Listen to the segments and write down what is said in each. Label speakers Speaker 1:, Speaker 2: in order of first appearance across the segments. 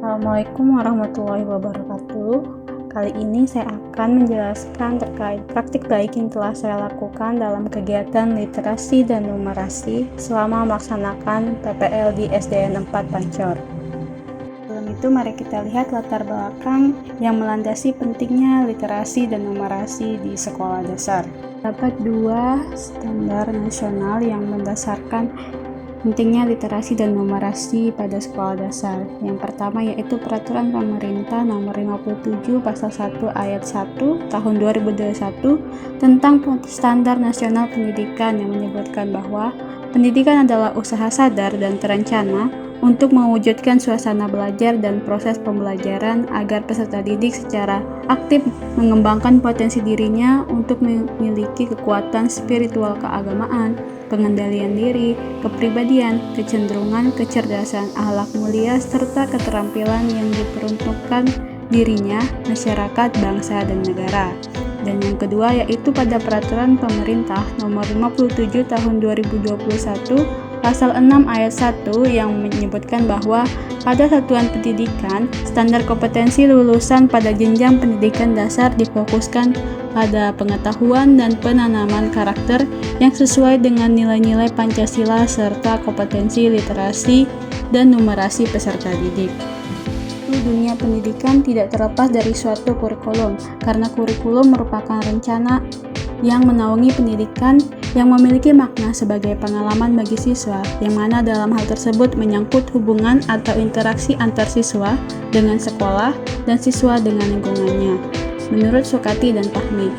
Speaker 1: Assalamualaikum warahmatullahi wabarakatuh. Kali ini saya akan menjelaskan terkait praktik baik yang telah saya lakukan dalam kegiatan literasi dan numerasi selama melaksanakan PPL di SDN 4 Pancor. Sebelum itu mari kita lihat latar belakang yang melandasi pentingnya literasi dan numerasi di sekolah dasar. Dapat dua standar nasional yang mendasarkan pentingnya literasi dan numerasi pada sekolah dasar. Yang pertama yaitu Peraturan Pemerintah Nomor 57 Pasal 1 Ayat 1 Tahun 2021 tentang Standar Nasional Pendidikan yang menyebutkan bahwa pendidikan adalah usaha sadar dan terencana untuk mewujudkan suasana belajar dan proses pembelajaran agar peserta didik secara aktif mengembangkan potensi dirinya untuk memiliki kekuatan spiritual keagamaan, pengendalian diri, kepribadian, kecenderungan, kecerdasan, akhlak mulia, serta keterampilan yang diperuntukkan dirinya, masyarakat, bangsa, dan negara. Dan yang kedua yaitu pada Peraturan Pemerintah Nomor 57 Tahun 2021 Pasal 6 Ayat 1 yang menyebutkan bahwa pada satuan pendidikan, standar kompetensi lulusan pada jenjang pendidikan dasar difokuskan pada pengetahuan dan penanaman karakter yang sesuai dengan nilai-nilai Pancasila serta kompetensi literasi dan numerasi peserta didik. Dunia pendidikan tidak terlepas dari suatu kurikulum, karena kurikulum merupakan rencana yang menaungi pendidikan yang memiliki makna sebagai pengalaman bagi siswa, yang mana dalam hal tersebut menyangkut hubungan atau interaksi antar siswa dengan sekolah dan siswa dengan lingkungannya, menurut Sukati dan Fahmi.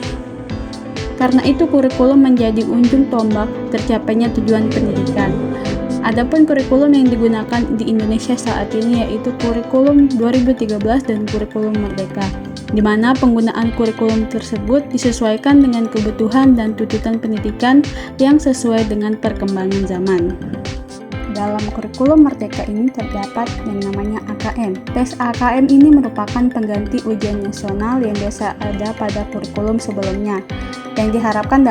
Speaker 1: Karena itu kurikulum menjadi ujung tombak tercapainya tujuan pendidikan. Adapun kurikulum yang digunakan di Indonesia saat ini yaitu kurikulum 2013 dan kurikulum Merdeka, di mana penggunaan kurikulum tersebut disesuaikan dengan kebutuhan dan tuntutan pendidikan yang sesuai dengan perkembangan zaman. Dalam kurikulum Merdeka ini terdapat yang namanya AKM. Tes AKM ini merupakan pengganti ujian nasional yang biasa ada pada kurikulum sebelumnya, yang diharapkan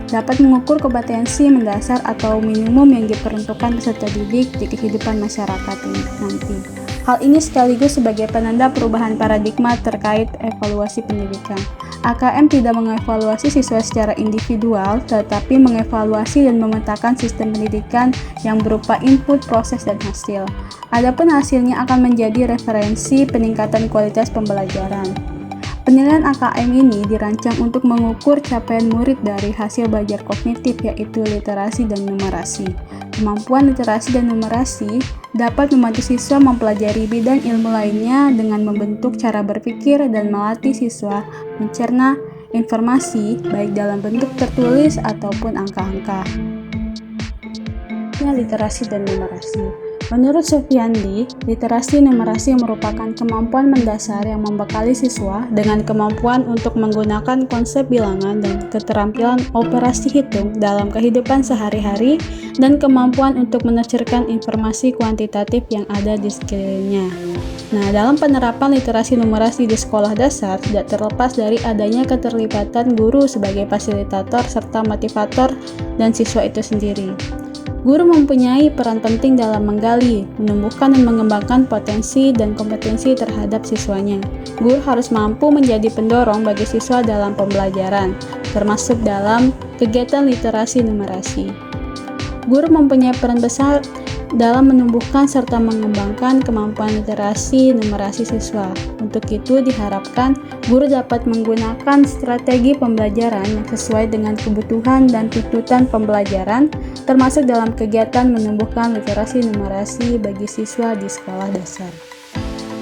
Speaker 1: dapat mengukur kompetensi mendasar atau minimum yang diperuntukkan peserta didik di kehidupan masyarakat nanti. Hal ini sekaligus sebagai penanda perubahan paradigma terkait evaluasi pendidikan. AKM tidak mengevaluasi siswa secara individual, tetapi mengevaluasi dan memetakan sistem pendidikan yang berupa input, proses, dan hasil. Adapun hasilnya akan menjadi referensi peningkatan kualitas pembelajaran. Penilaian AKM ini dirancang untuk mengukur capaian murid dari hasil belajar kognitif yaitu literasi dan numerasi. Kemampuan literasi dan numerasi dapat membantu siswa mempelajari bidang ilmu lainnya dengan membentuk cara berpikir dan melatih siswa mencerna informasi baik dalam bentuk tertulis ataupun angka-angka. Literasi dan numerasi. Menurut Sufyandi, literasi numerasi merupakan kemampuan mendasar yang membekali siswa dengan kemampuan untuk menggunakan konsep bilangan dan keterampilan operasi hitung dalam kehidupan sehari-hari dan kemampuan untuk menafsirkan informasi kuantitatif yang ada di sekelilingnya. Nah, dalam penerapan literasi numerasi di sekolah dasar tidak terlepas dari adanya keterlibatan guru sebagai fasilitator serta motivator dan siswa itu sendiri. Guru mempunyai peran penting dalam menggali, menumbuhkan dan mengembangkan potensi dan kompetensi terhadap siswanya. Guru harus mampu menjadi pendorong bagi siswa dalam pembelajaran, termasuk dalam kegiatan literasi numerasi. Guru mempunyai peran besar dalam menumbuhkan serta mengembangkan kemampuan literasi numerasi siswa. Untuk itu diharapkan guru dapat menggunakan strategi pembelajaran yang sesuai dengan kebutuhan dan tuntutan pembelajaran, termasuk dalam kegiatan menumbuhkan literasi numerasi bagi siswa di sekolah dasar.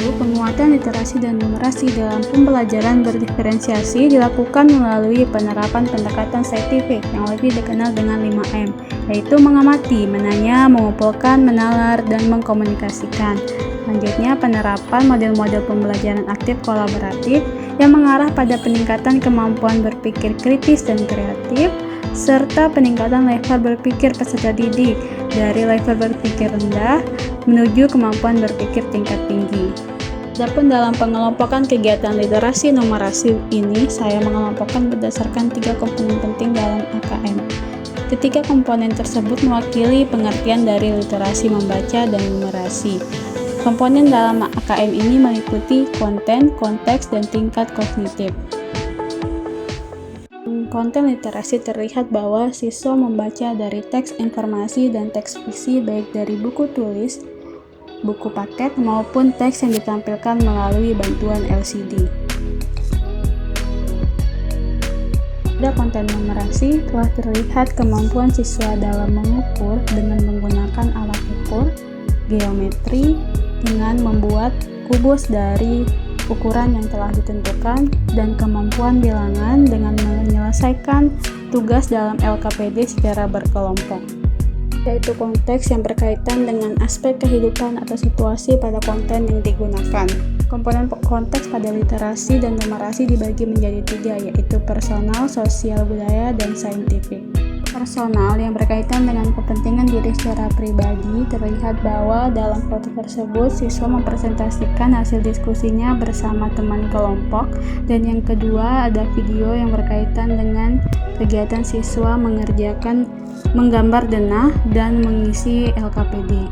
Speaker 1: Penguatan literasi dan numerasi dalam pembelajaran berdiferensiasi dilakukan melalui penerapan pendekatan saintifik yang lebih dikenal dengan 5M, yaitu mengamati, menanya, mengumpulkan, menalar, dan mengkomunikasikan. Selanjutnya, penerapan model-model pembelajaran aktif kolaboratif yang mengarah pada peningkatan kemampuan berpikir kritis dan kreatif, serta peningkatan level berpikir peserta didik dari level berpikir rendah menuju kemampuan berpikir tingkat tinggi. Adapun dalam pengelompokan kegiatan literasi numerasi ini, saya mengelompokkan berdasarkan 3 komponen penting dalam AKM. Ketiga komponen tersebut mewakili pengertian dari literasi membaca dan numerasi. Komponen dalam AKM ini meliputi konten, konteks, dan tingkat kognitif. Konten literasi terlihat bahwa siswa membaca dari teks informasi dan teks visi baik dari buku tulis, buku paket, maupun teks yang ditampilkan melalui bantuan LCD. Pada konten numerasi telah terlihat kemampuan siswa dalam mengukur dengan menggunakan alat ukur, geometri, dengan membuat kubus dari ukuran yang telah ditentukan, dan kemampuan bilangan dengan menyelesaikan tugas dalam LKPD secara berkelompok, yaitu konteks yang berkaitan dengan aspek kehidupan atau situasi pada konten yang digunakan. Komponen konteks pada literasi dan numerasi dibagi menjadi 3, yaitu personal, sosial budaya, dan saintifik. Personal yang berkaitan dengan kepentingan diri secara pribadi, terlihat bahwa dalam foto tersebut siswa mempresentasikan hasil diskusinya bersama teman kelompok, dan yang kedua ada video yang berkaitan dengan kegiatan siswa menggambar denah dan mengisi LKPD,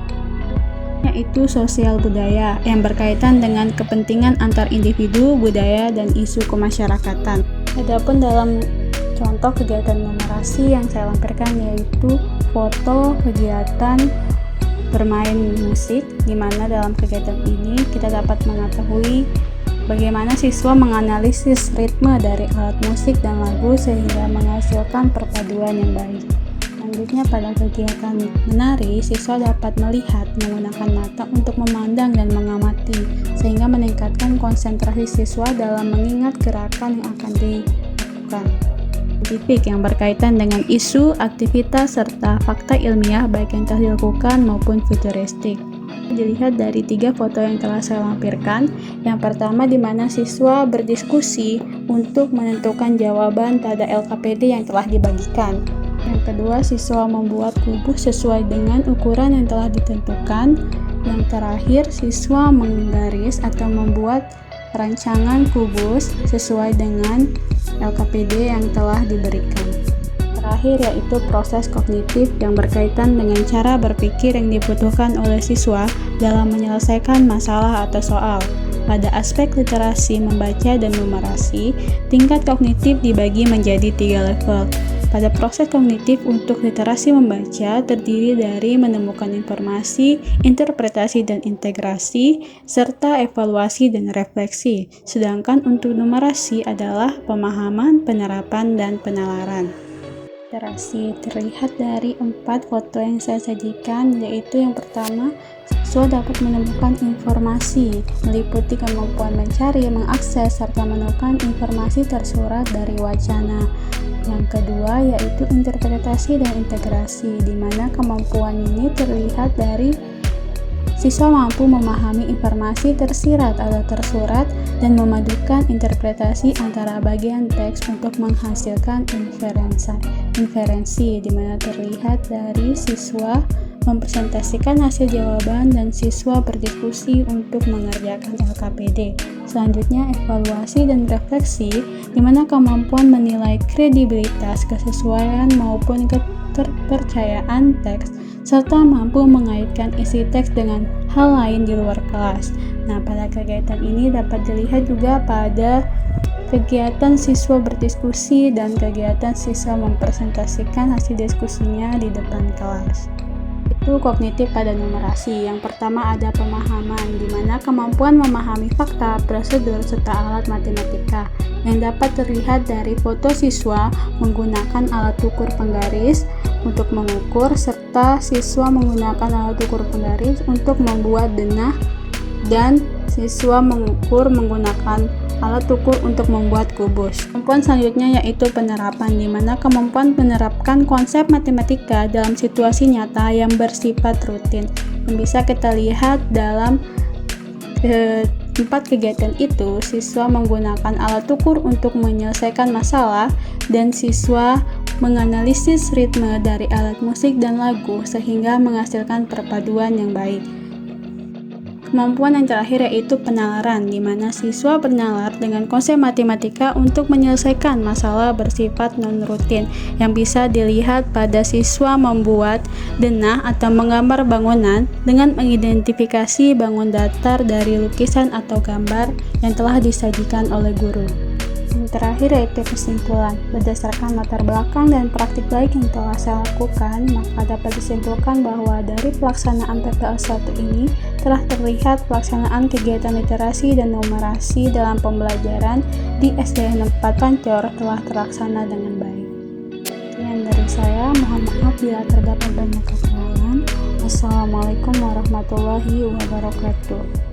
Speaker 1: yaitu sosial budaya yang berkaitan dengan kepentingan antar individu, budaya, dan isu kemasyarakatan. Adapun dalam contoh kegiatan numerasi yang saya lampirkan yaitu foto kegiatan bermain musik, di mana dalam kegiatan ini kita dapat mengetahui bagaimana siswa menganalisis ritme dari alat musik dan lagu sehingga menghasilkan perpaduan yang baik. Selanjutnya pada kegiatan menari, siswa dapat melihat menggunakan mata untuk memandang dan mengamati sehingga meningkatkan konsentrasi siswa dalam mengingat gerakan yang akan dilakukan. Saintifik yang berkaitan dengan isu, aktivitas, serta fakta ilmiah baik yang telah dilakukan maupun futuristik. Dilihat dari 3 foto yang telah saya lampirkan. Yang pertama di mana siswa berdiskusi untuk menentukan jawaban pada LKPD yang telah dibagikan. Yang kedua, siswa membuat kubus sesuai dengan ukuran yang telah ditentukan. Yang terakhir, siswa menggaris atau membuat rancangan kubus sesuai dengan LKPD yang telah diberikan. Terakhir yaitu proses kognitif yang berkaitan dengan cara berpikir yang dibutuhkan oleh siswa dalam menyelesaikan masalah atau soal. Pada aspek literasi membaca dan numerasi, tingkat kognitif dibagi menjadi 3 level. Pada proses kognitif untuk literasi membaca terdiri dari menemukan informasi, interpretasi dan integrasi, serta evaluasi dan refleksi. Sedangkan untuk numerasi adalah pemahaman, penerapan, dan penalaran. Literasi terlihat dari 4 foto yang saya sajikan, yaitu yang pertama, siswa dapat menemukan informasi, meliputi kemampuan mencari, mengakses, serta menemukan informasi tersurat dari wacana. Yang kedua yaitu interpretasi dan integrasi, di mana kemampuan ini terlihat dari siswa mampu memahami informasi tersirat atau tersurat dan memadukan interpretasi antara bagian teks untuk menghasilkan inferensi, di mana terlihat dari siswa mempresentasikan hasil jawaban dan siswa berdiskusi untuk mengerjakan LKPD. Selanjutnya, evaluasi dan refleksi, di mana kemampuan menilai kredibilitas, kesesuaian maupun keterpercayaan teks, serta mampu mengaitkan isi teks dengan hal lain di luar kelas. Nah, pada kegiatan ini dapat dilihat juga pada kegiatan siswa berdiskusi dan kegiatan siswa mempresentasikan hasil diskusinya di depan kelas. Itu kognitif pada numerasi. Yang pertama ada pemahaman, di mana kemampuan memahami fakta, prosedur, serta alat matematika yang dapat terlihat dari foto siswa menggunakan alat ukur penggaris untuk mengukur, serta siswa menggunakan alat ukur penggaris untuk membuat denah, dan siswa mengukur menggunakan alat ukur untuk membuat kubus. Kemampuan selanjutnya yaitu penerapan, di mana kemampuan menerapkan konsep matematika dalam situasi nyata yang bersifat rutin. Yang bisa kita lihat dalam 4 kegiatan itu, siswa menggunakan alat ukur untuk menyelesaikan masalah, dan siswa menganalisis ritme dari alat musik dan lagu sehingga menghasilkan perpaduan yang baik. Kemampuan yang terakhir yaitu penalaran, di mana siswa bernalar dengan konsep matematika untuk menyelesaikan masalah bersifat non-rutin yang bisa dilihat pada siswa membuat denah atau menggambar bangunan dengan mengidentifikasi bangun datar dari lukisan atau gambar yang telah disajikan oleh guru. Yang terakhir yaitu kesimpulan. Berdasarkan latar belakang dan praktik baik yang telah saya lakukan, maka dapat disimpulkan bahwa dari pelaksanaan PPL 1 ini telah terlihat pelaksanaan kegiatan literasi dan numerasi dalam pembelajaran di SDN 4 Pancor telah terlaksana dengan baik. Sekian dari saya, mohon maaf bila terdapat banyak kekurangan. Wassalamualaikum warahmatullahi wabarakatuh.